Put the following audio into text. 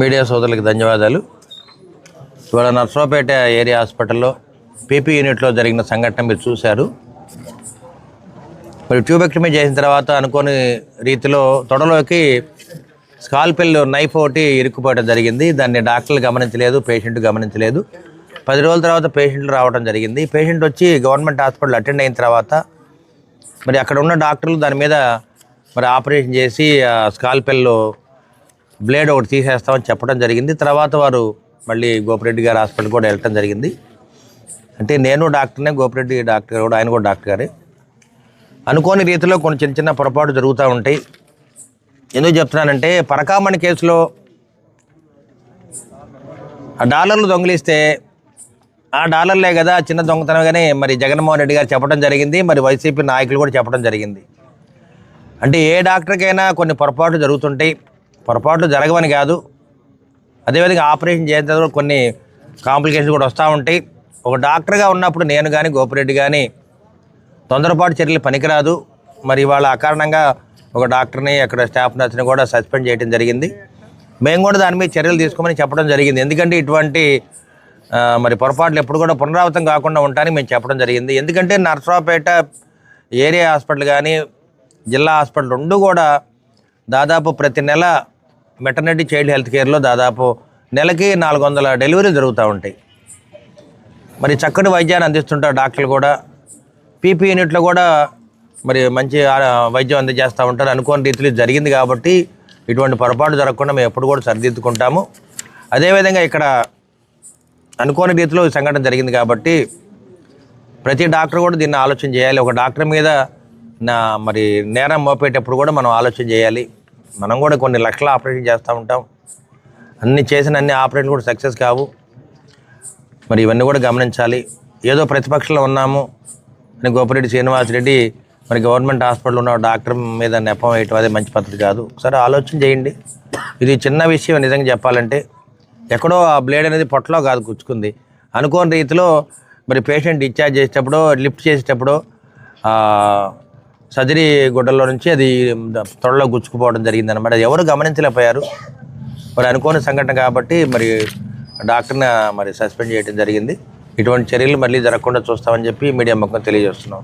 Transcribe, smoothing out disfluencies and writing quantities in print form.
Media సోదరులకు ధన్యవాదాలు. ఇవాళ నర్సరావుపేట ఏరియా హాస్పిటల్లో పీపీ యూనిట్లో జరిగిన సంఘటన మీరు చూశారు. మరి ట్యూబెక్టమీ చేసిన తర్వాత అనుకోని రీతిలో తొడలోకి స్కాల్పెల్ నైఫ్ ఒకటి ఇరుక్కుపోవడం జరిగింది. దాన్ని డాక్టర్లు గమనించలేదు, పేషెంట్ గమనించలేదు. 10 రోజుల తర్వాత పేషెంట్లు రావడం జరిగింది. పేషెంట్ వచ్చి గవర్నమెంట్ హాస్పిటల్ అటెండ్ అయిన తర్వాత మరి అక్కడ ఉన్న డాక్టర్లు దాని మీద మరి ఆపరేషన్ చేసి స్కాల్పెల్ బ్లేడ్ ఒకటి తీసేస్తామని చెప్పడం జరిగింది. తర్వాత వారు మళ్ళీ గోపిరెడ్డి గారి హాస్పిటల్ కూడా వెళ్ళటం జరిగింది. అంటే నేను డాక్టర్నే, గోపిరెడ్డి డాక్టర్ కూడా, ఆయన కూడా డాక్టర్ గారే. అనుకోని రీతిలో కొన్ని చిన్న చిన్న పొరపాటు జరుగుతూ ఉంటాయి. ఎందుకు చెప్తున్నానంటే పరకామణి కేసులో ఆ డాలర్లు దొంగిలిస్తే ఆ డాలర్లే కదా చిన్న దొంగతనంగానే మరి జగన్మోహన్ రెడ్డి గారు చెప్పడం జరిగింది. మరి వైసీపీ నాయకులు కూడా చెప్పడం జరిగింది. అంటే ఏ డాక్టర్కైనా కొన్ని పొరపాట్లు జరుగుతుంటాయి. పొరపాట్లు జరగవని కాదు, అదేవిధంగా ఆపరేషన్ చేసిన కొన్ని కాంప్లికేషన్స్ కూడా వస్తూ ఉంటాయి. ఒక డాక్టర్గా ఉన్నప్పుడు నేను కానీ గోపిరెడ్డి కానీ తొందరపాటు చర్యలు పనికిరాదు. మరి ఇవాళ అకారణంగా ఒక డాక్టర్ని, అక్కడ స్టాఫ్ నర్స్ని కూడా సస్పెండ్ చేయడం జరిగింది. మేము కూడా దాని మీద చర్యలు తీసుకోమని చెప్పడం జరిగింది. ఎందుకంటే ఇటువంటి మరి పొరపాట్లు ఎప్పుడు కూడా పునరావృతం కాకుండా ఉంటాయని మేము చెప్పడం జరిగింది. ఎందుకంటే నర్సరావుపేట ఏరియా హాస్పిటల్ కానీ జిల్లా హాస్పిటల్ రెండు కూడా దాదాపు ప్రతి నెల మెటర్నిటీ చైల్డ్ హెల్త్ కేర్లో దాదాపు నెలకి 400 డెలివరీలు జరుగుతూ ఉంటాయి. మరి చక్కటి వైద్యాన్ని అందిస్తుంటారు డాక్టర్లు కూడా. పీపీ యూనిట్లో కూడా మరి మంచి వైద్యం అందజేస్తూ ఉంటారు. అనుకోని రీతిలో జరిగింది కాబట్టి ఇటువంటి పొరపాటు జరగకుండా మేము ఎప్పుడు కూడా సరిదిద్దుకుంటాము. అదేవిధంగా ఇక్కడ అనుకోని రీతిలో ఈ సంఘటన జరిగింది కాబట్టి ప్రతి డాక్టర్ కూడా దీన్ని ఆలోచన చేయాలి. ఒక డాక్టర్ మీద మరి నేరం మోపేటప్పుడు కూడా మనం ఆలోచన చేయాలి. మనం కూడా కొన్ని లక్షల ఆపరేషన్ చేస్తూ ఉంటాం. అన్ని ఆపరేషన్ కూడా సక్సెస్ కావు. మరి ఇవన్నీ కూడా గమనించాలి. ఏదో ప్రతిపక్షంలో ఉన్నాము అని గోపిరెడ్డి శ్రీనివాసరెడ్డి మరి గవర్నమెంట్ హాస్పిటల్ ఉన్న డాక్టర్ మీద నెపం వేయటం అదే మంచి పద్ధతి కాదు. ఒకసారి ఆలోచన చేయండి. ఇది చిన్న విషయం నిజంగా చెప్పాలంటే. ఎక్కడో ఆ బ్లేడ్ అనేది పొట్టలో కాదు గుచ్చుకుంది. అనుకోని రీతిలో మరి పేషెంట్ డిశ్చార్జ్ చేసేటప్పుడు, లిఫ్ట్ చేసేటప్పుడు సర్జరీ గుడ్డల్లో నుంచి అది తొడలో గుచ్చుకుపోవడం జరిగిందనమాట. అది ఎవరు గమనించలేకపోయారు. మరి అనుకోని సంఘటన కాబట్టి మరి డాక్టర్ని మరి సస్పెండ్ చేయడం జరిగింది. ఇటువంటి చర్యలు మళ్ళీ జరగకుండా చూస్తామని చెప్పి మీడియా ముఖం తెలియజేస్తున్నాం.